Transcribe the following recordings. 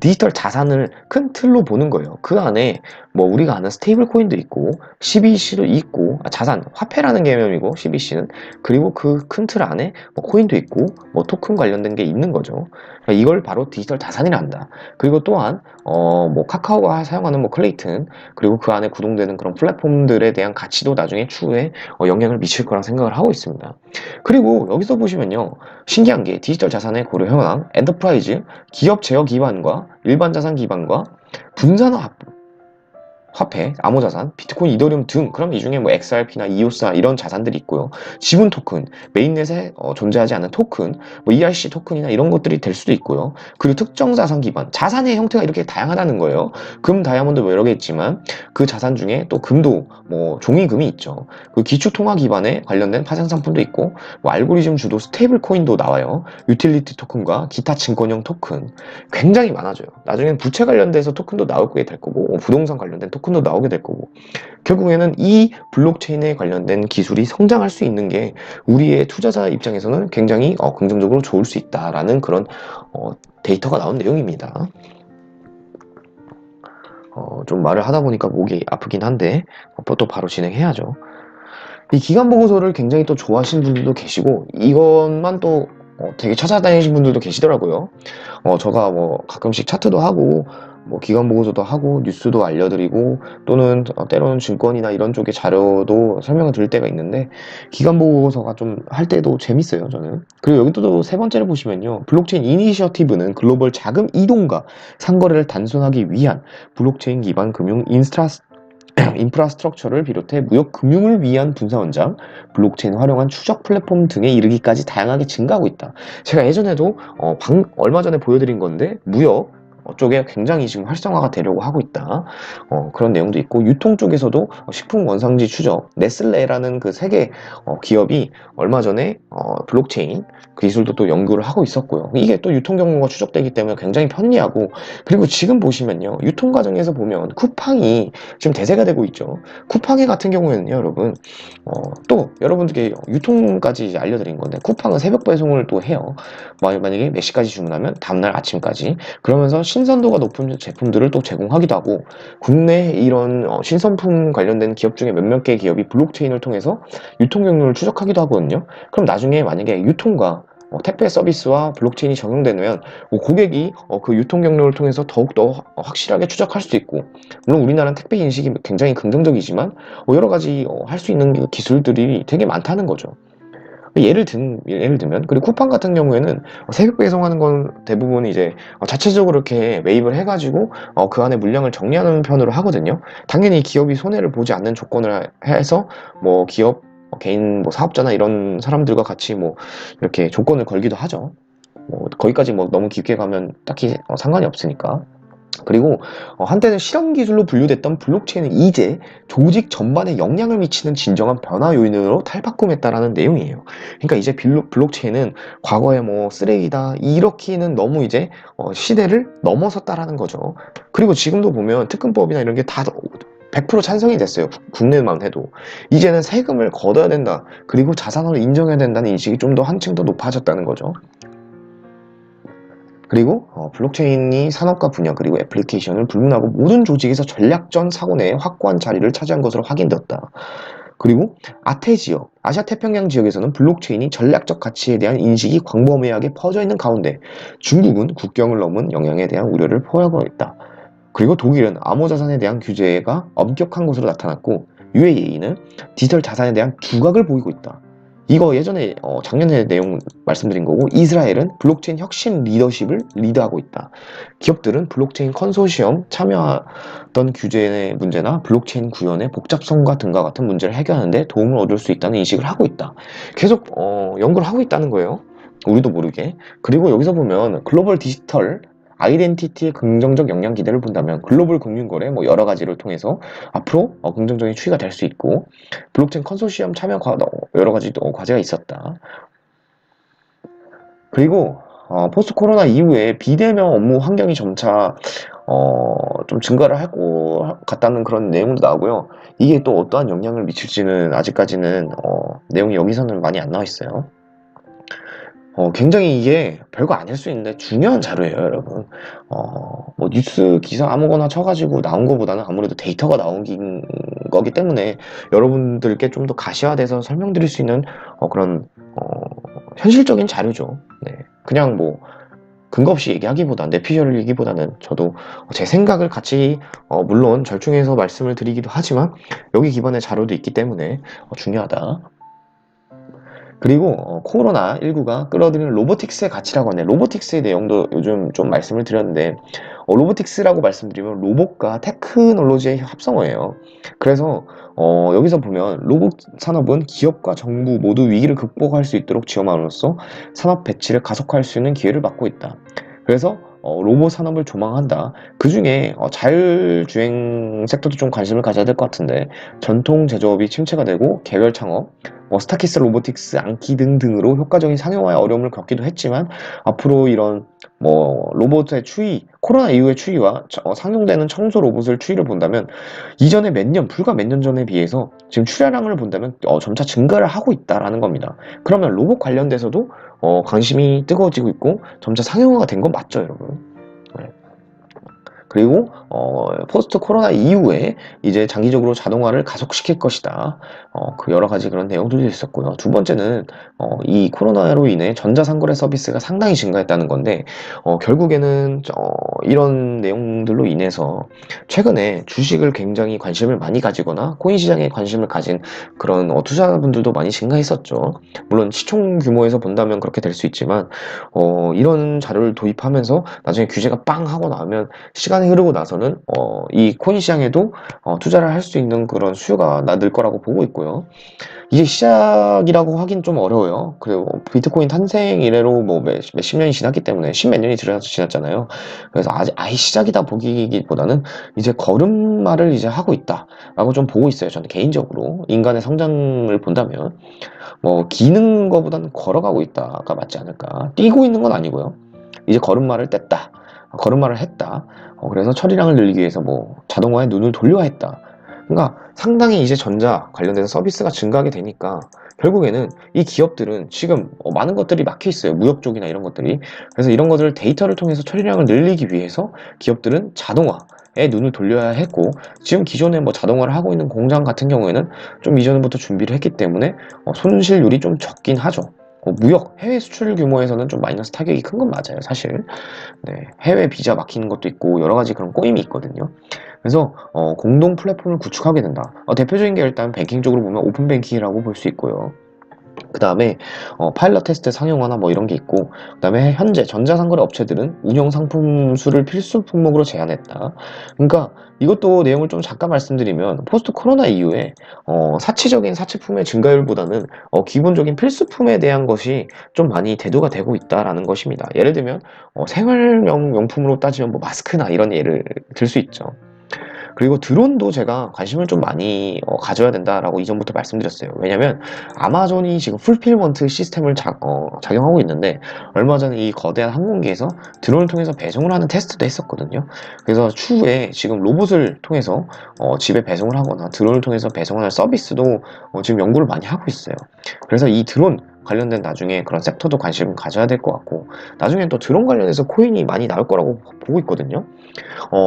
디지털 자산을 큰 틀로 보는 거예요. 그 안에 뭐 우리가 아는 스테이블 코인도 있고 CBDC도 있고 자산, 화폐라는 개념이고 CBDC는 그리고 그 큰 틀 안에 뭐 코인도 있고 뭐 토큰 관련된 게 있는 거죠. 그러니까 이걸 바로 디지털 자산이라 한다. 그리고 또한 뭐 카카오가 사용하는 뭐 클레이튼 그리고 그 안에 구동되는 그런 플랫폼들에 대한 가치도 나중에 추후에 영향을 미칠 거라 생각을 하고 있습니다. 그리고 여기서 보시면요. 신기한 게 디지털 자산의 고려 현황, 엔터프라이즈, 기업 제어 기반과 일반 자산 기반과 분산화 화폐, 암호자산, 비트코인, 이더리움 등 그럼 이 중에 뭐 XRP나 이오사 이런 자산들이 있고요. 지분 토큰, 메인넷에 존재하지 않는 토큰, 뭐 ERC 토큰이나 이런 것들이 될 수도 있고요. 그리고 특정 자산 기반, 자산의 형태가 이렇게 다양하다는 거예요. 금, 다이아몬드 뭐 여러 개 있지만 그 자산 중에 또 금도 뭐 종이금이 있죠. 그 기초통화 기반에 관련된 파생 상품도 있고 뭐 알고리즘 주도 스테이블 코인도 나와요. 유틸리티 토큰과 기타 증권형 토큰 굉장히 많아져요. 나중엔 부채 관련돼서 토큰도 나오게 될 거고 부동산 관련된 토큰도 나오게 될 거고 결국에는 이 블록체인에 관련된 기술이 성장할 수 있는 게 우리의 투자자 입장에서는 굉장히 긍정적으로 좋을 수 있다라는 그런 데이터가 나온 내용입니다. 좀 말을 하다 보니까 목이 아프긴 한데 또 바로 진행해야죠. 이 기간 보고서를 굉장히 또 좋아하시는 분들도 계시고 이것만 또 되게 찾아다니시는 분들도 계시더라고요. 제가 뭐 가끔씩 차트도 하고 뭐 기간 보고서도 하고 뉴스도 알려드리고 또는 때로는 증권이나 이런 쪽의 자료도 설명을 드릴 때가 있는데 기간 보고서가 좀 할 때도 재밌어요 저는. 그리고 여기 또 세 번째를 보시면요. 블록체인 이니셔티브는 글로벌 자금 이동과 상거래를 단순하기 위한 블록체인 기반 금융 인프라스트럭처를 비롯해 무역 금융을 위한 분사원장, 블록체인 활용한 추적 플랫폼 등에 이르기까지 다양하게 증가하고 있다. 제가 예전에도 얼마 전에 보여드린 건데 무역 쪽에 굉장히 지금 활성화가 되려고 하고 있다. 그런 내용도 있고 유통 쪽에서도 식품 원산지 추적, 네슬레라는 그 세계 기업이 얼마 전에 블록체인 기술도 또 연구를 하고 있었고요. 이게 또 유통 경로가 추적되기 때문에 굉장히 편리하고 그리고 지금 보시면요. 유통 과정에서 보면 쿠팡이 지금 대세가 되고 있죠. 쿠팡이 같은 경우에는요, 여러분, 또 여러분들께 유통까지 이제 알려드린 건데, 쿠팡은 새벽 배송을 또 해요. 만약에 몇 시까지 주문하면 다음날 아침까지. 그러면서 신선도가 높은 제품들을 또 제공하기도 하고, 국내 이런 신선품 관련된 기업 중에 몇몇 개 기업이 블록체인을 통해서 유통 경로를 추적하기도 하거든요. 그럼 나중에 만약에 유통과 택배 서비스와 블록체인이 적용되면 고객이 그 유통 경로를 통해서 더욱더 확실하게 추적할 수 있고 물론 우리나라는 택배 인식이 굉장히 긍정적이지만 여러 가지 할 수 있는 기술들이 되게 많다는 거죠. 예를 들면 그리고 쿠팡 같은 경우에는 새벽 배송하는 건 대부분 이제 자체적으로 이렇게 매입을 해가지고 그 안에 물량을 정리하는 편으로 하거든요. 당연히 기업이 손해를 보지 않는 조건을 해서 뭐 기업 개인 뭐 사업자나 이런 사람들과 같이 뭐 이렇게 조건을 걸기도 하죠. 뭐 거기까지 뭐 너무 깊게 가면 딱히 상관이 없으니까. 그리고 한때는 실험 기술로 분류됐던 블록체인은 이제 조직 전반에 영향을 미치는 진정한 변화 요인으로 탈바꿈했다라는 내용이에요. 그러니까 이제 블록체인은 과거에 뭐 쓰레기다 이렇게는 너무 이제 시대를 넘어섰다라는 거죠. 그리고 지금도 보면 특근법이나 이런 게 다 100% 찬성이 됐어요. 국내만 해도. 이제는 세금을 걷어야 된다. 그리고 자산으로 인정해야 된다는 인식이 좀 더 한층 더 높아졌다는 거죠. 그리고 블록체인이 산업과 분야 그리고 애플리케이션을 불문하고 모든 조직에서 전략전 사고 내에 확고한 자리를 차지한 것으로 확인되었다. 그리고 아태 지역, 아시아 태평양 지역에서는 블록체인이 전략적 가치에 대한 인식이 광범위하게 퍼져 있는 가운데 중국은 국경을 넘은 영향에 대한 우려를 포함하고 있다. 그리고 독일은 암호자산에 대한 규제가 엄격한 것으로 나타났고 UAE는 디지털 자산에 대한 두각을 보이고 있다. 이거 예전에 작년에 내용 말씀드린 거고 이스라엘은 블록체인 혁신 리더십을 리드하고 있다. 기업들은 블록체인 컨소시엄 참여하던 규제의 문제나 블록체인 구현의 복잡성과 등과 같은 문제를 해결하는 데 도움을 얻을 수 있다는 인식을 하고 있다. 계속 연구를 하고 있다는 거예요. 우리도 모르게. 그리고 여기서 보면 글로벌 디지털 아이덴티티의 긍정적 영향 기대를 본다면 글로벌 금융거래 뭐 여러 가지를 통해서 앞으로 긍정적인 추이가 될 수 있고 블록체인 컨소시엄 참여 여러 가지 과제가 있었다. 그리고 포스트 코로나 이후에 비대면 업무 환경이 점차 좀 증가를 할 것 같다는 그런 내용도 나오고요. 이게 또 어떠한 영향을 미칠지는 아직까지는 내용이 여기서는 많이 안 나와 있어요. 굉장히 이게 별거 아닐 수 있는데 중요한 자료예요, 여러분. 뭐 뉴스 기사 아무거나 쳐가지고 나온 거보다는 아무래도 데이터가 나온 거기 때문에 여러분들께 좀 더 가시화돼서 설명드릴 수 있는 그런 현실적인 자료죠. 네. 그냥 뭐 근거 없이 얘기하기보다 뇌피셜을 얘기보다는 저도 제 생각을 같이 물론 절충해서 말씀을 드리기도 하지만 여기 기반의 자료도 있기 때문에 중요하다. 그리고 코로나19가 끌어들이는 로보틱스의 가치라고 하네. 로보틱스의 내용도 요즘 좀 말씀을 드렸는데 로보틱스라고 말씀드리면 로봇과 테크놀로지의 합성어예요. 그래서 여기서 보면 로봇 산업은 기업과 정부 모두 위기를 극복할 수 있도록 지원함으로써 산업 배치를 가속화할 수 있는 기회를 맡고 있다. 그래서 로봇 산업을 조망한다. 그 중에 자율주행 섹터도 좀 관심을 가져야 될 것 같은데 전통 제조업이 침체가 되고 개별 창업, 스타키스 로보틱스, 안키 등등으로 효과적인 상용화에 어려움을 겪기도 했지만 앞으로 이런 로봇의 추이, 코로나 이후의 추이와 상용되는 청소 로봇을 추이를 본다면 이전에 불과 몇 년 전에 비해서 지금 출하량을 본다면 점차 증가를 하고 있다라는 겁니다. 그러면 로봇 관련돼서도 관심이 뜨거워지고 있고 점차 상용화가 된 건 맞죠, 여러분? 네. 그리고 포스트 코로나 이후에 이제 장기적으로 자동화를 가속시킬 것이다. 그 여러 가지 그런 내용들도 있었고요. 두 번째는 이 코로나로 인해 전자상거래 서비스가 상당히 증가했다는 건데 결국에는 이런 내용들로 인해서 최근에 주식을 굉장히 관심을 많이 가지거나 코인 시장에 관심을 가진 그런 투자자분들도 많이 증가했었죠. 물론 시총 규모에서 본다면 그렇게 될 수 있지만 이런 자료를 도입하면서 나중에 규제가 빵 하고 나면 시간이 흐르고 나서는 이 코인 시장에도 투자를 할 수 있는 그런 수요가 늘 거라고 보고 있고요. 이게 시작이라고 하긴 좀 어려워요. 그리고 비트코인 탄생 이래로 뭐 몇십 년이 지났기 때문에 십몇 년이 지났잖아요. 그래서 아직 아예 시작이다 보기보다는 이제 걸음마를 이제 하고 있다라고 좀 보고 있어요. 저는 개인적으로 인간의 성장을 본다면 기는 거보다는 걸어가고 있다가 맞지 않을까. 뛰고 있는 건 아니고요. 이제 걸음마를 뗐다. 걸음마를 했다. 그래서 처리량을 늘리기 위해서 자동화에 눈을 돌려야 했다. 그러니까 상당히 이제 전자 관련돼서 서비스가 증가하게 되니까 결국에는 이 기업들은 지금 많은 것들이 막혀 있어요. 무역 쪽이나 이런 것들이. 그래서 이런 것들을 데이터를 통해서 처리량을 늘리기 위해서 기업들은 자동화에 눈을 돌려야 했고 지금 기존에 자동화를 하고 있는 공장 같은 경우에는 좀 이전부터 준비를 했기 때문에 손실률이 좀 적긴 하죠. 무역, 해외 수출 규모에서는 좀 마이너스 타격이 큰 건 맞아요, 사실. 네, 해외 비자 막히는 것도 있고 여러 가지 그런 꼬임이 있거든요. 그래서 공동 플랫폼을 구축하게 된다. 대표적인 게 일단 뱅킹 쪽으로 보면 오픈 뱅킹이라고 볼 수 있고요. 그 다음에 파일럿 테스트 상용화나 이런 게 있고 그 다음에 현재 전자상거래 업체들은 운영 상품 수를 필수 품목으로 제한했다. 그러니까 이것도 내용을 좀 잠깐 말씀드리면 포스트 코로나 이후에 사치적인 사치품의 증가율보다는 기본적인 필수품에 대한 것이 좀 많이 대두가 되고 있다라는 것입니다. 예를 들면 생활용 용품으로 따지면 마스크나 이런 예를 들 수 있죠. 그리고 드론도 제가 관심을 좀 많이 가져야 된다라고 이전부터 말씀드렸어요. 왜냐면 아마존이 지금 풀필먼트 시스템을 작용하고 있는데 얼마 전에 이 거대한 항공기에서 드론을 통해서 배송을 하는 테스트도 했었거든요. 그래서 추후에 지금 로봇을 통해서 집에 배송을 하거나 드론을 통해서 배송하는 서비스도 지금 연구를 많이 하고 있어요. 그래서 이 드론 관련된 나중에 그런 섹터도 관심을 가져야 될 것 같고 나중에 또 드론 관련해서 코인이 많이 나올 거라고 보고 있거든요.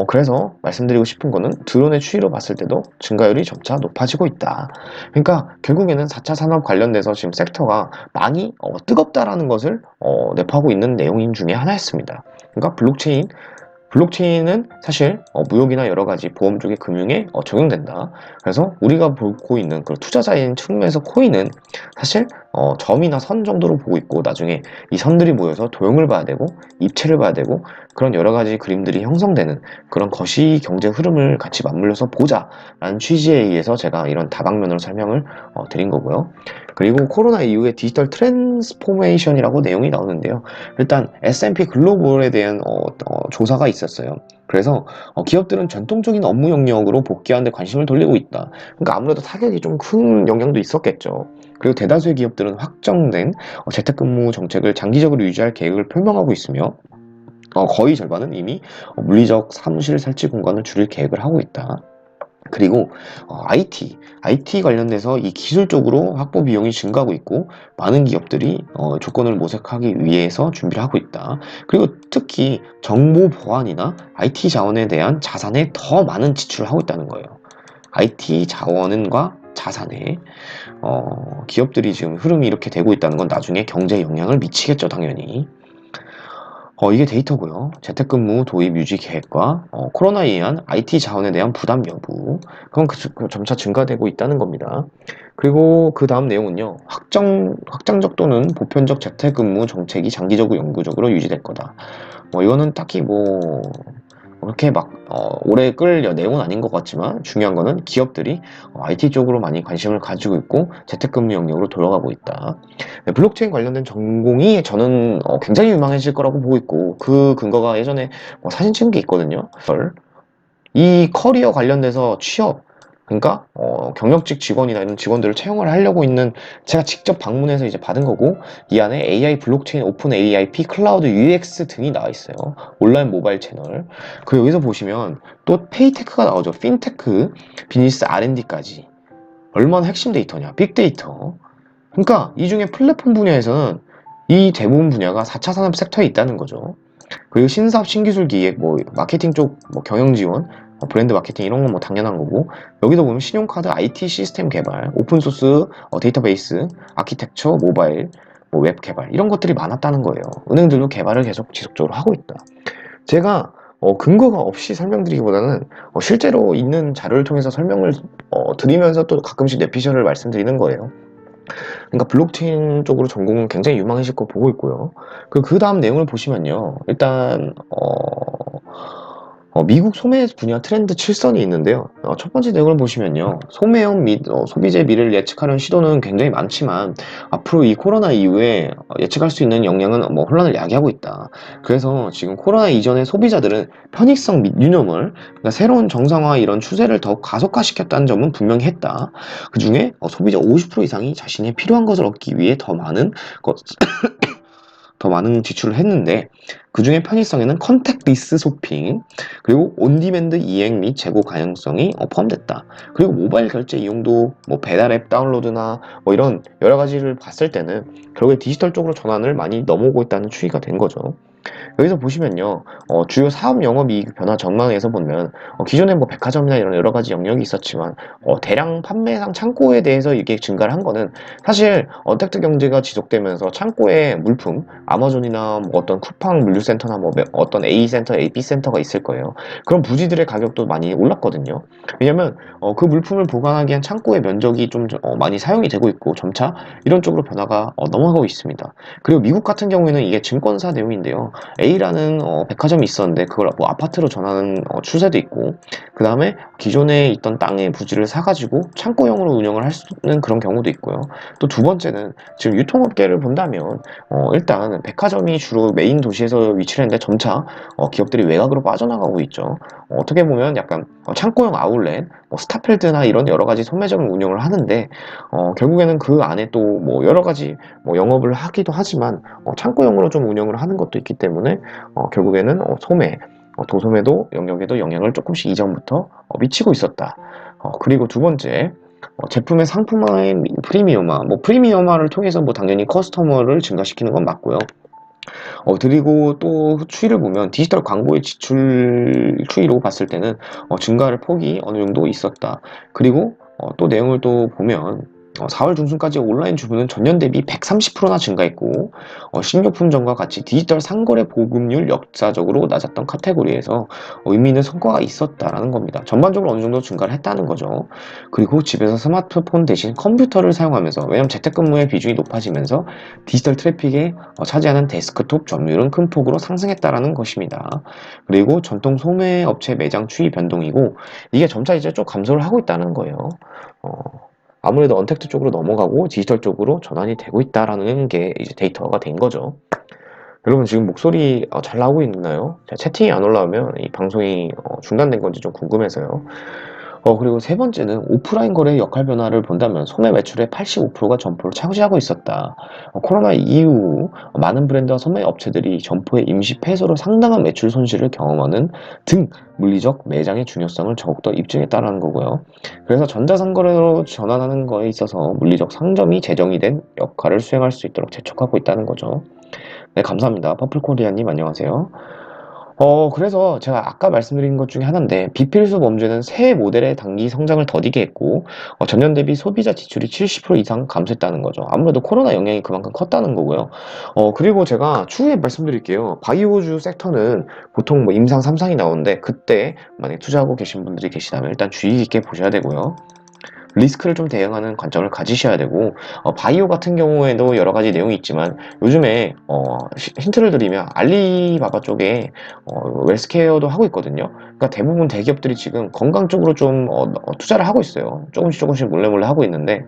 그래서 말씀드리고 싶은 거는 드론의 추이로 봤을 때도 증가율이 점차 높아지고 있다. 그러니까 결국에는 4차 산업 관련돼서 지금 섹터가 많이 뜨겁다라는 것을 내포하고 있는 내용인 중에 하나였습니다. 그러니까 블록체인은 사실 무역이나 여러 가지 보험 쪽의 금융에 적용된다. 그래서 우리가 보고 있는 그 투자자인 측면에서 코인은 사실 점이나 선 정도로 보고 있고 나중에 이 선들이 모여서 도형을 봐야 되고 입체를 봐야 되고 그런 여러 가지 그림들이 형성되는 그런 거시 경제 흐름을 같이 맞물려서 보자라는 취지에 의해서 제가 이런 다방면으로 설명을 드린 거고요. 그리고 코로나 이후에 디지털 트랜스포메이션이라고 내용이 나오는데요. 일단 S&P 글로벌에 대한 조사가 있었어요. 그래서 기업들은 전통적인 업무 영역으로 복귀하는 데 관심을 돌리고 있다. 그러니까 아무래도 타격이 좀 큰 영향도 있었겠죠. 그리고 대다수의 기업들은 확정된 재택근무 정책을 장기적으로 유지할 계획을 표명하고 있으며 거의 절반은 이미 물리적 사무실 설치 공간을 줄일 계획을 하고 있다. 그리고 IT 관련돼서 이 기술 쪽으로 확보 비용이 증가하고 있고 많은 기업들이 조건을 모색하기 위해서 준비를 하고 있다. 그리고 특히 정보 보안이나 IT 자원에 대한 자산에 더 많은 지출을 하고 있다는 거예요. IT 자원과 자산에 기업들이 지금 흐름이 이렇게 되고 있다는 건 나중에 경제에 영향을 미치겠죠, 당연히. 이게 데이터고요. 재택근무 도입 유지 계획과 코로나에 의한 IT 자원에 대한 부담 여부, 그건 점차 증가되고 있다는 겁니다. 그리고 그 다음 내용은요. 확장적 또는 보편적 재택근무 정책이 장기적으로 영구적으로 유지될 거다. 이거는 딱히 그렇게 오래 끌 내용은 아닌 것 같지만 중요한 거는 기업들이 IT 쪽으로 많이 관심을 가지고 있고 재택근무 영역으로 돌아가고 있다. 네, 블록체인 관련된 전공이 저는 굉장히 유망해질 거라고 보고 있고 그 근거가 예전에 사진 찍은 게 있거든요. 이 커리어 관련돼서 취업, 그러니까 경력직 직원이나 이런 직원들을 채용을 하려고 있는 제가 직접 방문해서 이제 받은 거고 이 안에 AI, 블록체인, 오픈 AIP, 클라우드, UX 등이 나와 있어요. 온라인 모바일 채널. 그 여기서 보시면 또 페이테크가 나오죠. 핀테크, 비즈니스 R&D까지. 얼마나 핵심 데이터냐? 빅데이터. 그러니까 이 중에 플랫폼 분야에서는 이 대부분 분야가 4차 산업 섹터에 있다는 거죠. 그리고 신사업, 신기술 기획, 마케팅 쪽, 경영 지원, 브랜드 마케팅 이런 건 당연한 거고 여기도 보면 신용카드, IT 시스템 개발, 오픈소스, 데이터베이스, 아키텍처, 모바일, 웹 개발 이런 것들이 많았다는 거예요. 은행들도 개발을 계속 지속적으로 하고 있다. 제가 근거가 없이 설명드리기보다는 실제로 있는 자료를 통해서 설명을 드리면서 또 가끔씩 뇌피셜을 말씀드리는 거예요. 그러니까 블록체인 쪽으로 전공은 굉장히 유망해질 거 보고 있고요. 그 다음 내용을 보시면요. 일단, 미국 소매 분야 트렌드 7선이 있는데요. 첫 번째 내용을 보시면요. 소매형 및 소비재 미래를 예측하는 시도는 굉장히 많지만 앞으로 이 코로나 이후에 예측할 수 있는 영향은 혼란을 야기하고 있다. 그래서 지금 코로나 이전의 소비자들은 편익성 및 유념을 그러니까 새로운 정상화 이런 추세를 더 가속화시켰다는 점은 분명히 했다. 그 중에 소비자 50% 이상이 자신이 필요한 것을 얻기 위해 더 많은 지출을 했는데 그 중에 편의성에는 컨택리스 쇼핑 그리고 온디맨드 이행 및 재고 가능성이 포함됐다. 그리고 모바일 결제 이용도 배달 앱 다운로드나 이런 여러 가지를 봤을 때는 결국에 디지털 쪽으로 전환을 많이 넘어오고 있다는 추이가 된 거죠. 여기서 보시면요, 주요 사업 영업이익 변화 전망에서 보면 기존에 백화점이나 이런 여러 가지 영역이 있었지만 대량 판매상 창고에 대해서 이게 증가를 한 거는 사실 언택트 경제가 지속되면서 창고에 물품, 아마존이나 어떤 쿠팡 물류센터나 어떤 A 센터, A, B 센터가 있을 거예요. 그런 부지들의 가격도 많이 올랐거든요. 왜냐면 그 물품을 보관하기 위한 창고의 면적이 좀 많이 사용이 되고 있고 점차 이런 쪽으로 변화가 넘어가고 있습니다. 그리고 미국 같은 경우에는 이게 증권사 내용인데요. A라는 백화점이 있었는데 그걸 아파트로 전하는 추세도 있고 그 다음에 기존에 있던 땅의 부지를 사가지고 창고형으로 운영을 할 수 있는 그런 경우도 있고요. 또 두 번째는 지금 유통업계를 본다면 일단 백화점이 주로 메인 도시에서 위치를 했는데 점차 기업들이 외곽으로 빠져나가고 있죠. 어떻게 보면 약간 창고형 아울렛, 스타필드나 이런 여러 가지 소매점을 운영을 하는데 결국에는 그 안에 또 여러 가지 영업을 하기도 하지만 창고형으로 좀 운영을 하는 것도 있기 때문에 결국에는 소매, 도소매도 영역에도 영향을 조금씩 이전부터 미치고 있었다. 그리고 두 번째, 제품의 상품화의 프리미엄화, 프리미엄화를 통해서 당연히 커스터머를 증가시키는 건 맞고요. 그리고 또 추이를 보면 디지털 광고의 지출 추이로 봤을 때는 증가할 폭이 어느 정도 있었다. 그리고 또 내용을 또 보면 4월 중순까지 온라인 주문은 전년 대비 130%나 증가했고 식료품점과 같이 디지털 상거래 보급률 역사적으로 낮았던 카테고리에서 의미 있는 성과가 있었다라는 겁니다. 전반적으로 어느 정도 증가를 했다는 거죠. 그리고 집에서 스마트폰 대신 컴퓨터를 사용하면서 왜냐하면 재택근무의 비중이 높아지면서 디지털 트래픽에 차지하는 데스크톱 점유율은 큰 폭으로 상승했다라는 것입니다. 그리고 전통 소매업체 매장 추이 변동이고 이게 점차 이제 좀 감소를 하고 있다는 거예요. 아무래도 언택트 쪽으로 넘어가고 디지털 쪽으로 전환이 되고 있다라는 게 이제 데이터가 된 거죠. 여러분 지금 목소리 잘 나오고 있나요? 채팅이 안 올라오면 이 방송이 중단된 건지 좀 궁금해서요. 그리고 세 번째는 오프라인 거래의 역할 변화를 본다면 소매 매출의 85%가 점포를 차지하고 있었다. 코로나 이후 많은 브랜드와 소매 업체들이 점포의 임시 폐쇄로 상당한 매출 손실을 경험하는 등 물리적 매장의 중요성을 더욱더 입증했다는 거고요. 그래서 전자상거래로 전환하는 거에 있어서 물리적 상점이 재정이 된 역할을 수행할 수 있도록 재촉하고 있다는 거죠. 네, 감사합니다. 퍼플코리아님 안녕하세요. 그래서 제가 아까 말씀드린 것 중에 하나인데, 비필수 범죄는 새 모델의 단기 성장을 더디게 했고, 전년 대비 소비자 지출이 70% 이상 감소했다는 거죠. 아무래도 코로나 영향이 그만큼 컸다는 거고요. 그리고 제가 추후에 말씀드릴게요. 바이오주 섹터는 보통 뭐 임상 3상이 나오는데, 그때 만약에 투자하고 계신 분들이 계시다면 일단 주의 깊게 보셔야 되고요. 리스크를 좀 대응하는 관점을 가지셔야 되고, 바이오 같은 경우에도 여러 가지 내용이 있지만 요즘에 힌트를 드리면 알리바바 쪽에 웰스케어도 하고 있거든요. 그러니까 대부분 대기업들이 지금 건강 쪽으로 좀 투자를 하고 있어요. 조금씩 조금씩 몰래 몰래 하고 있는데,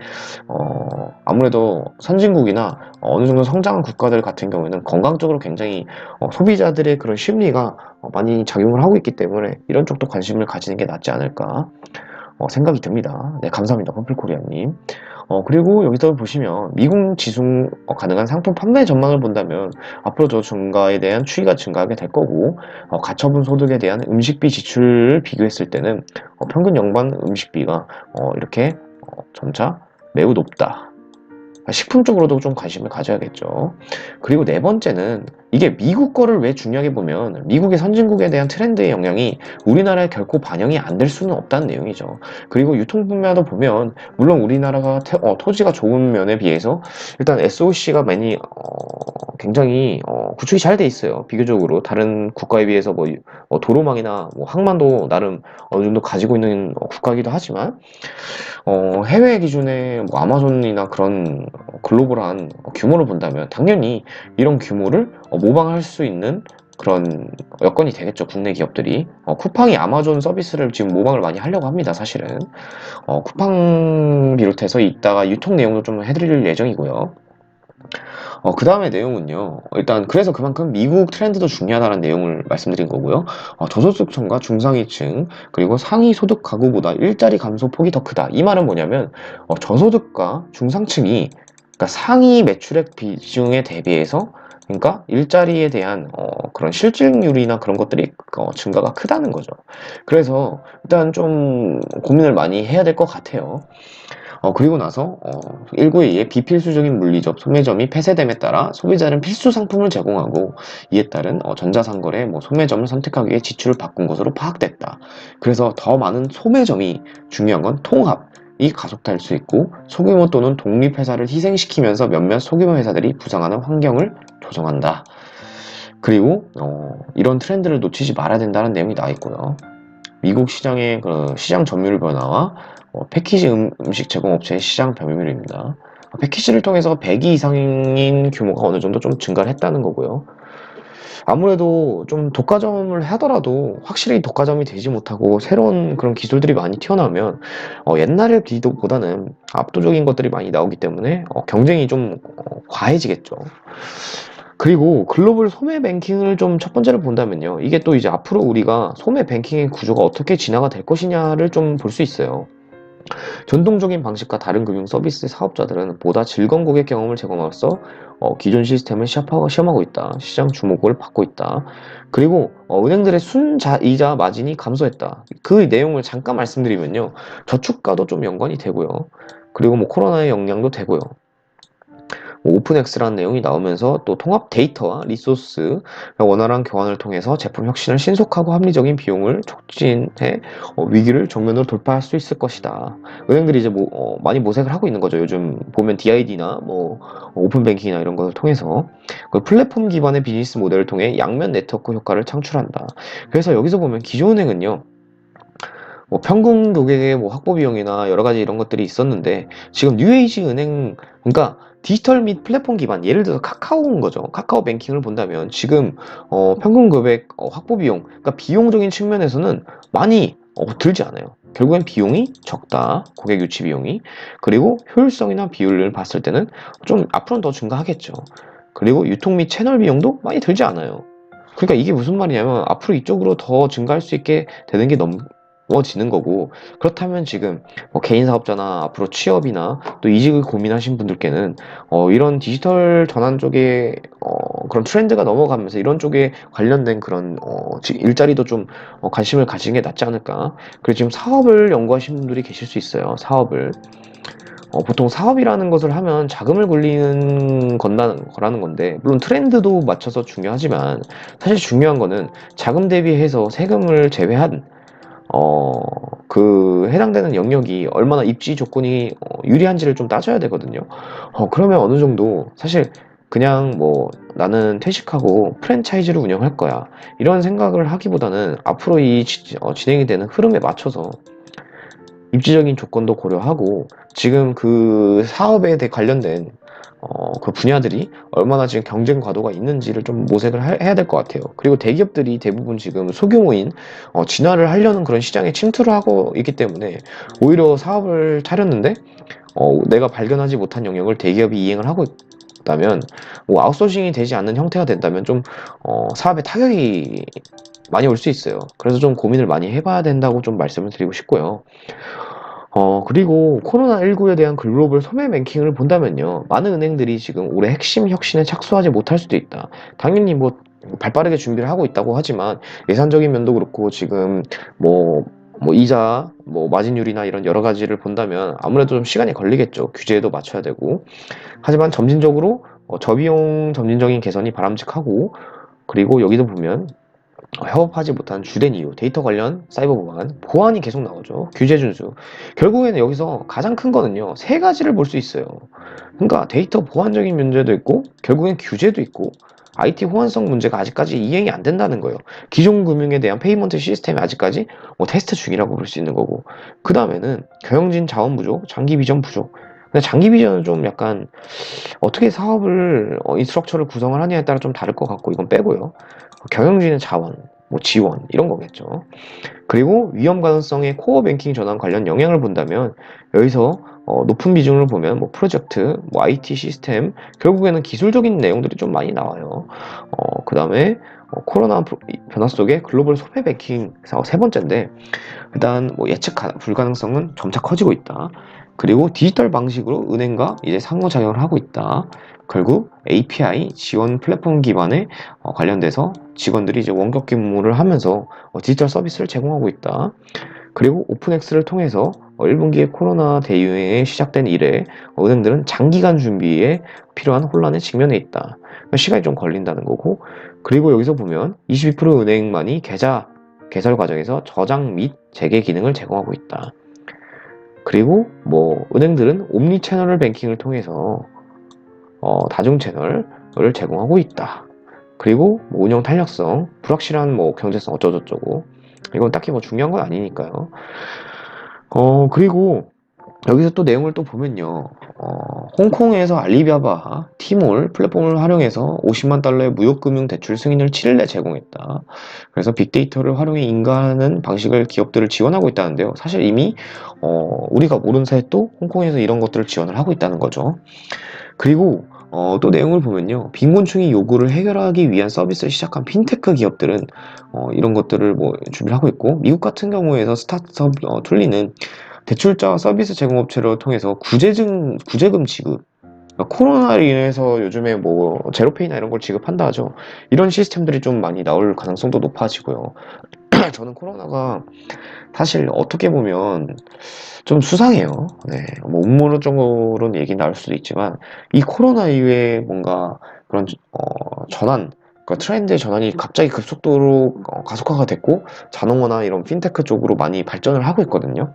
아무래도 선진국이나 어느 정도 성장한 국가들 같은 경우에는 건강 쪽으로 굉장히 소비자들의 그런 심리가 많이 작용을 하고 있기 때문에 이런 쪽도 관심을 가지는 게 낫지 않을까 생각이 듭니다. 네, 감사합니다. 퍼플코리아님. 그리고 여기서 보시면 미국 지수 가능한 상품 판매 전망을 본다면 앞으로 저 증가에 대한 추이가 증가하게 될 거고, 가처분 소득에 대한 음식비 지출을 비교했을 때는 평균 연간 음식비가 이렇게 점차 매우 높다. 식품 쪽으로도 좀 관심을 가져야겠죠. 그리고 네 번째는 이게 미국 거를 왜 중요하게 보면 미국의 선진국에 대한 트렌드의 영향이 우리나라에 결코 반영이 안 될 수는 없다는 내용이죠. 그리고 유통 분야도 보면 물론 우리나라가 토지가 좋은 면에 비해서 일단 SOC가 많이 굉장히 구축이 잘 돼 있어요. 비교적으로 다른 국가에 비해서 뭐 도로망이나 뭐 항만도 나름 어느 정도 가지고 있는 국가이기도 하지만 해외 기준의 뭐 아마존이나 그런 글로벌한 규모를 본다면 당연히 이런 규모를 모방할 수 있는 그런 여건이 되겠죠. 국내 기업들이. 쿠팡이 아마존 서비스를 지금 모방을 많이 하려고 합니다. 사실은. 쿠팡 비롯해서 이따가 유통 내용도 좀 해드릴 예정이고요. 그 다음에 내용은요. 일단 그래서 그만큼 미국 트렌드도 중요하다는 내용을 말씀드린 거고요. 저소득층과 중상위층 그리고 상위 소득 가구보다 일자리 감소 폭이 더 크다. 이 말은 뭐냐면 저소득과 중상층이 그러니까 상위 매출액 비중에 대비해서 그러니까 일자리에 대한 그런 실직률이나 그런 것들이 증가가 크다는 거죠. 그래서 일단 좀 고민을 많이 해야 될 것 같아요. 그리고 나서 19에 의해 비필수적인 물리적 소매점이 폐쇄됨에 따라 소비자는 필수 상품을 제공하고 이에 따른 전자상거래 소매점을 선택하기 위해 지출을 바꾼 것으로 파악됐다. 그래서 더 많은 소매점이 중요한 건 통합이 가속될 수 있고 소규모 또는 독립회사를 희생시키면서 몇몇 소규모 회사들이 부상하는 환경을 조성한다. 그리고 이런 트렌드를 놓치지 말아야 된다는 내용이 나와 있고요. 미국 시장의 그 시장 점유율 변화와 패키지 음식 제공 업체의 시장 점유율입니다. 패키지를 통해서 100위 이상인 규모가 어느 정도 좀 증가를 했다는 거고요. 아무래도 좀 독과점을 하더라도 확실히 독과점이 되지 못하고 새로운 그런 기술들이 많이 튀어나오면 옛날에 비교보다는 압도적인 것들이 많이 나오기 때문에 경쟁이 좀 과해지겠죠. 그리고 글로벌 소매 뱅킹을 좀 첫 번째로 본다면요. 이게 또 이제 앞으로 우리가 소매 뱅킹의 구조가 어떻게 진화가 될 것이냐를 좀 볼 수 있어요. 전통적인 방식과 다른 금융 서비스 사업자들은 보다 즐거운 고객 경험을 제공함으로써 기존 시스템을 시험하고 있다. 시장 주목을 받고 있다. 그리고 은행들의 순이자 마진이 감소했다. 그 내용을 잠깐 말씀드리면요. 저축과도 좀 연관이 되고요. 그리고 뭐 코로나의 영향도 되고요. 오픈엑스라는 내용이 나오면서 또 통합 데이터와 리소스, 원활한 교환을 통해서 제품 혁신을 신속하고 합리적인 비용을 촉진해 위기를 정면으로 돌파할 수 있을 것이다. 은행들이 이제 많이 모색을 하고 있는 거죠. 요즘 보면 DID나 오픈뱅킹이나 이런 것을 통해서 그 플랫폼 기반의 비즈니스 모델을 통해 양면 네트워크 효과를 창출한다. 그래서 여기서 보면 기존 은행은요. 평균 고객의 확보 비용이나 여러 가지 이런 것들이 있었는데 지금 뉴에이지 은행 그러니까 디지털 및 플랫폼 기반 예를 들어서 카카오인 거죠. 카카오 뱅킹을 본다면 지금 평균 고객 확보 비용 그러니까 비용적인 측면에서는 많이 들지 않아요. 결국엔 비용이 적다. 고객 유치 비용이. 그리고 효율성이나 비율을 봤을 때는 좀 앞으로는 더 증가하겠죠. 그리고 유통 및 채널 비용도 많이 들지 않아요. 그러니까 이게 무슨 말이냐면 앞으로 이쪽으로 더 증가할 수 있게 되는 게 지는 거고, 그렇다면 지금 뭐 개인 사업자나 앞으로 취업이나 또 이직을 고민하신 분들께는 이런 디지털 전환 쪽에 그런 트렌드가 넘어가면서 이런 쪽에 관련된 그런 일자리도 좀 관심을 가지는 게 낫지 않을까. 그리고 지금 사업을 연구하시는 분들이 계실 수 있어요. 사업을. 보통 사업이라는 것을 하면 자금을 굴리는 거라는 건데, 물론 트렌드도 맞춰서 중요하지만, 사실 중요한 거는 자금 대비해서 세금을 제외한 어, 그 해당되는 영역이 얼마나 입지 조건이 유리한지를 좀 따져야 되거든요. 그러면 어느 정도 사실 그냥 뭐 나는 퇴직하고 프랜차이즈를 운영할 거야. 이런 생각을 하기보다는 앞으로 진행이 되는 흐름에 맞춰서 입지적인 조건도 고려하고 지금 그 사업에 관련된 그 분야들이 얼마나 지금 경쟁 과도가 있는지를 좀 모색을 해야 될 것 같아요. 그리고 대기업들이 대부분 지금 소규모인 진화를 하려는 그런 시장에 침투를 하고 있기 때문에 오히려 사업을 차렸는데 내가 발견하지 못한 영역을 대기업이 이행을 하고 있다면 뭐 아웃소싱이 되지 않는 형태가 된다면 좀 사업에 타격이 많이 올 수 있어요. 그래서 좀 고민을 많이 해봐야 된다고 좀 말씀을 드리고 싶고요. 그리고 코로나19에 대한 글로벌 소매 랭킹을 본다면요. 많은 은행들이 지금 올해 핵심 혁신에 착수하지 못할 수도 있다. 당연히 뭐 발빠르게 준비를 하고 있다고 하지만 예산적인 면도 그렇고 지금 뭐, 이자, 뭐 마진율이나 이런 여러 가지를 본다면 아무래도 좀 시간이 걸리겠죠. 규제에도 맞춰야 되고. 하지만 점진적으로 저비용 점진적인 개선이 바람직하고 그리고 여기도 보면 협업하지 못한 주된 이유, 데이터 관련 사이버 보안이 계속 나오죠. 규제 준수. 결국에는 여기서 가장 큰 거는요, 세 가지를 볼 수 있어요. 그러니까 데이터 보안적인 문제도 있고, 결국엔 규제도 있고, IT 호환성 문제가 아직까지 이행이 안 된다는 거예요. 기존 금융에 대한 페이먼트 시스템이 아직까지 뭐 테스트 중이라고 볼 수 있는 거고, 그 다음에는 경영진 자원 부족, 장기 비전 부족. 근데 장기 비전은 좀 약간 어떻게 사업을 인스트럭처를 구성을 하냐에 따라 좀 다를 것 같고 이건 빼고요. 경영진의 자원, 뭐 지원 이런 거겠죠. 그리고 위험 가능성의 코어 뱅킹 전환 관련 영향을 본다면 여기서 높은 비중을 보면 뭐 프로젝트, 뭐 IT 시스템 결국에는 기술적인 내용들이 좀 많이 나와요. 그다음에 코로나 변화 속에 글로벌 소매 뱅킹 세 번째인데 일단 뭐 예측 불가능성은 점차 커지고 있다. 그리고 디지털 방식으로 은행과 이제 상호작용을 하고 있다. 결국 API 지원 플랫폼 기반에 관련돼서 직원들이 이제 원격 근무를 하면서 디지털 서비스를 제공하고 있다. 그리고 오픈엑스를 통해서 1분기에 코로나 대유행에 시작된 이래 은행들은 장기간 준비에 필요한 혼란에 직면해 있다. 시간이 좀 걸린다는 거고. 그리고 여기서 보면 22% 은행만이 개설 과정에서 저장 및 재개 기능을 제공하고 있다. 그리고 뭐 은행들은 옴니 채널 뱅킹을 통해서 다중 채널을 제공하고 있다. 그리고 뭐 운영 탄력성, 불확실한 뭐 경제성 어쩌고저쩌고 이건 딱히 뭐 중요한 건 아니니까요. 그리고 여기서 또 내용을 또 보면요. 홍콩에서 알리바바, 티몰 플랫폼을 활용해서 50만 달러의 무역금융 대출 승인을 7일 내 제공했다. 그래서 빅데이터를 활용해 인가하는 방식을 기업들을 지원하고 있다는데요. 사실 이미 우리가 모르는 사이에 또 홍콩에서 이런 것들을 지원을 하고 있다는 거죠. 그리고 또 내용을 보면요. 빈곤층의 요구를 해결하기 위한 서비스를 시작한 핀테크 기업들은 이런 것들을 뭐 준비를 하고 있고 미국 같은 경우에서 스타트업 툴리는 대출자 서비스 제공업체를 통해서 구제금 지급 그러니까 코로나로 인해서 요즘에 뭐 제로페이나 이런 걸 지급한다 하죠. 이런 시스템들이 좀 많이 나올 가능성도 높아지고요. 저는 코로나가 사실 어떻게 보면 좀 수상해요. 네. 뭐 음모론적으로는 얘기 나올 수도 있지만 이 코로나 이후에 뭔가 그런 전환, 그러니까 트렌드의 전환이 갑자기 급속도로 가속화가 됐고 자동화나 이런 핀테크 쪽으로 많이 발전을 하고 있거든요.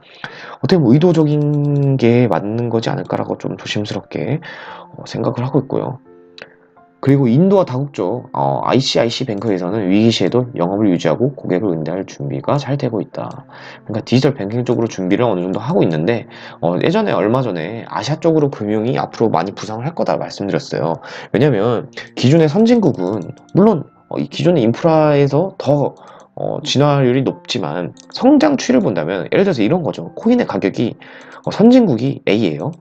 어떻게 보면 의도적인 게 맞는 거지 않을까라고 좀 조심스럽게 생각을 하고 있고요. 그리고 인도와 다국적 ICIC 뱅크에서는 위기 시에도 영업을 유지하고 고객을 응대할 준비가 잘 되고 있다. 그러니까 디지털 뱅킹 쪽으로 준비를 어느 정도 하고 있는데 예전에 얼마 전에 아시아 쪽으로 금융이 앞으로 많이 부상을 할 거다 말씀드렸어요. 왜냐면 기존의 선진국은 물론 이 기존의 인프라에서 더 진화율이 높지만 성장추이를 본다면 예를 들어서 이런 거죠. 코인의 가격이 선진국이 A예요.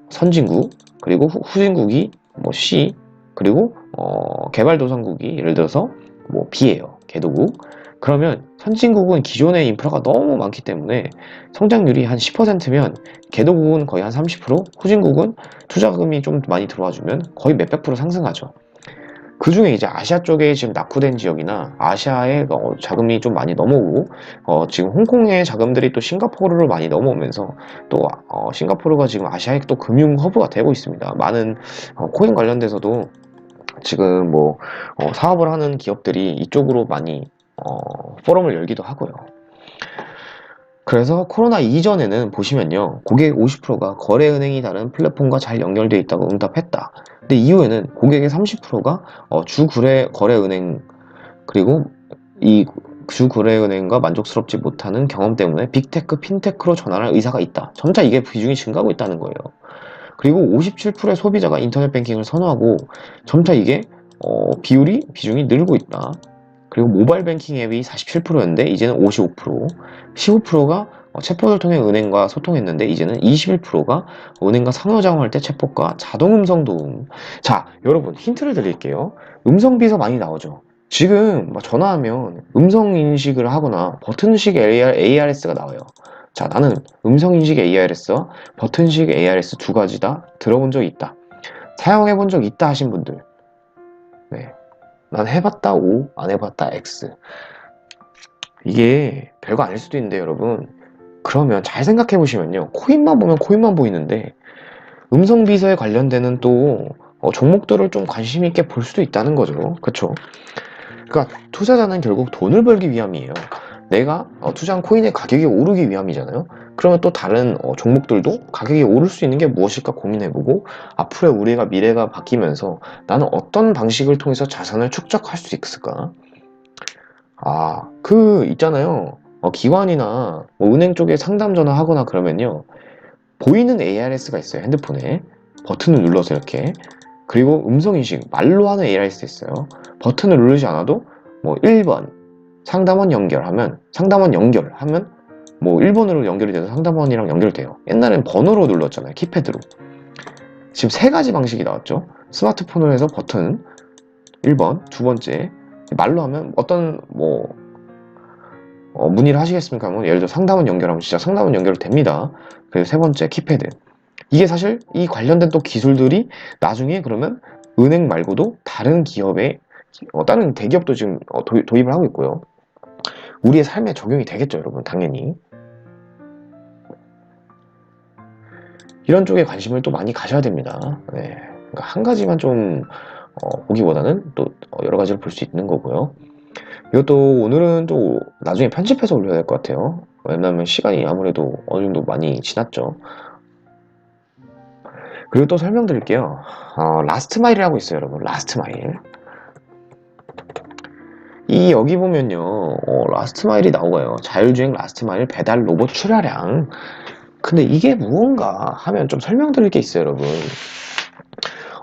선진국 그리고 후진국이 뭐 C 그리고 개발도상국이 예를 들어서 뭐 B예요. 개도국. 그러면 선진국은 기존의 인프라가 너무 많기 때문에 성장률이 한 10%면 개도국은 거의 한 30%, 후진국은 투자금이 좀 많이 들어와주면 거의 몇백 프로 상승하죠. 그 중에 이제 아시아 쪽에 지금 낙후된 지역이나 아시아에 자금이 좀 많이 넘어오고 지금 홍콩의 자금들이 또 싱가포르로 많이 넘어오면서 또 싱가포르가 지금 아시아의 또 금융 허브가 되고 있습니다. 많은 코인 관련돼서도 지금 뭐 사업을 하는 기업들이 이쪽으로 많이 포럼을 열기도 하고요. 그래서 코로나 이전에는 보시면요, 고객 50%가 거래은행이 다른 플랫폼과 잘 연결되어 있다고 응답했다. 근데 이후에는 고객의 30%가 주 거래은행, 그리고 이 주 거래은행과 만족스럽지 못하는 경험 때문에 빅테크, 핀테크로 전환할 의사가 있다. 점차 이게 비중이 증가하고 있다는 거예요. 그리고 57%의 소비자가 인터넷 뱅킹을 선호하고 점차 이게 비중이 늘고 있다. 그리고 모바일 뱅킹 앱이 47%였는데 이제는 55%, 15%가 챗봇을 통해 은행과 소통했는데 이제는 21%가 은행과 상호작용할 때 챗봇과 자동 음성 도움. 자, 여러분 힌트를 드릴게요. 음성 비서 많이 나오죠. 지금 막 전화하면 음성 인식을 하거나 버튼식 ARS가 나와요. 자, 나는 음성 인식 ARS와 버튼식 ARS 두 가지 다 들어본 적이 있다. 사용해 본 적 있다 하신 분들. 네. 난 해봤다 O, 안 해봤다 X. 이게 별거 아닐 수도 있는데 여러분, 그러면 잘 생각해 보시면요, 코인만 보면 코인만 보이는데 음성 비서에 관련되는 또 종목들을 좀 관심 있게 볼 수도 있다는 거죠. 그쵸? 그러니까 투자자는 결국 돈을 벌기 위함이에요. 내가 투자한 코인의 가격이 오르기 위함이잖아요. 그러면 또 다른 종목들도 가격이 오를 수 있는 게 무엇일까 고민해보고, 앞으로의 우리가 미래가 바뀌면서 나는 어떤 방식을 통해서 자산을 축적할 수 있을까? 있잖아요. 기관이나 뭐 은행 쪽에 상담 전화하거나 그러면요, 보이는 ARS가 있어요. 핸드폰에 버튼을 눌러서 이렇게. 그리고 음성인식 말로 하는 ARS 있어요. 버튼을 누르지 않아도 뭐 1번 상담원 연결하면 뭐 1번으로 연결이 돼서 상담원이랑 연결돼요. 옛날엔 번호로 눌렀잖아요. 키패드로. 지금 세 가지 방식이 나왔죠. 스마트폰으로 해서 버튼 1번, 두 번째 말로 하면 어떤 문의를 하시겠습니까? 하면 예를 들어 상담원 연결하면 진짜 상담원 연결됩니다. 그리고 세 번째 키패드. 이게 사실 이 관련된 또 기술들이 나중에 그러면 은행 말고도 다른 기업에 다른 대기업도 지금 도입을 하고 있고요. 우리의 삶에 적용이 되겠죠, 여러분. 당연히 이런 쪽에 관심을 또 많이 가셔야 됩니다. 네. 그러니까 한 가지만 좀 보기보다는 또 여러 가지를 볼 수 있는 거고요. 이것도 오늘은 또 나중에 편집해서 올려야 될 것 같아요. 왜냐면 시간이 아무래도 어느 정도 많이 지났죠. 그리고 또 설명드릴게요. 라스트 마일이라고 있어요, 여러분. 라스트 마일. 여기 보면요, 라스트 마일이 나오고요. 자율주행 라스트 마일 배달 로봇 출하량. 근데 이게 무언가 하면 좀 설명드릴 게 있어요, 여러분.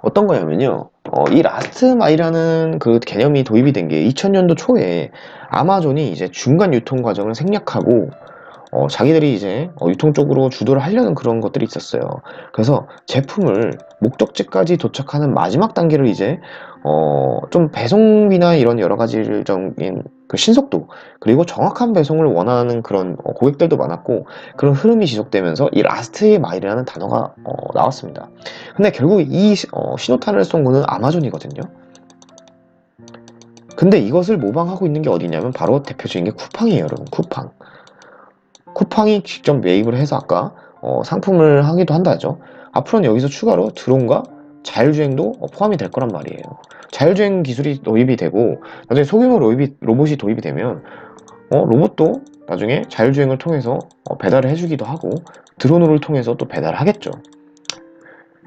어떤 거냐면요, 이 라스트 마일이라는 그 개념이 도입이 된 게 2000년도 초에 아마존이 이제 중간 유통 과정을 생략하고 자기들이 이제 유통 쪽으로 주도를 하려는 그런 것들이 있었어요. 그래서 제품을 목적지까지 도착하는 마지막 단계를 이제 좀 배송비나 이런 여러 가지적인 그 신속도, 그리고 정확한 배송을 원하는 그런 고객들도 많았고, 그런 흐름이 지속되면서 이 라스트 마일이라는 단어가 나왔습니다. 근데 결국 이 신호탄을 쏜 거는 아마존이거든요. 근데 이것을 모방하고 있는 게 어디냐면 바로 대표적인 게 쿠팡이에요, 여러분. 쿠팡이 직접 매입을 해서 아까 상품을 하기도 한다죠. 앞으로는 여기서 추가로 드론과 자율주행도 포함이 될 거란 말이에요. 자율주행 기술이 도입이 되고 나중에 소규모 로봇이 도입이 되면 로봇도 나중에 자율주행을 통해서 배달을 해주기도 하고 드론을 통해서 또 배달을 하겠죠.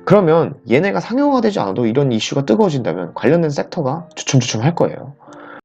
그러면 얘네가 상용화되지 않아도 이런 이슈가 뜨거워진다면 관련된 섹터가 주춤주춤 할 거예요.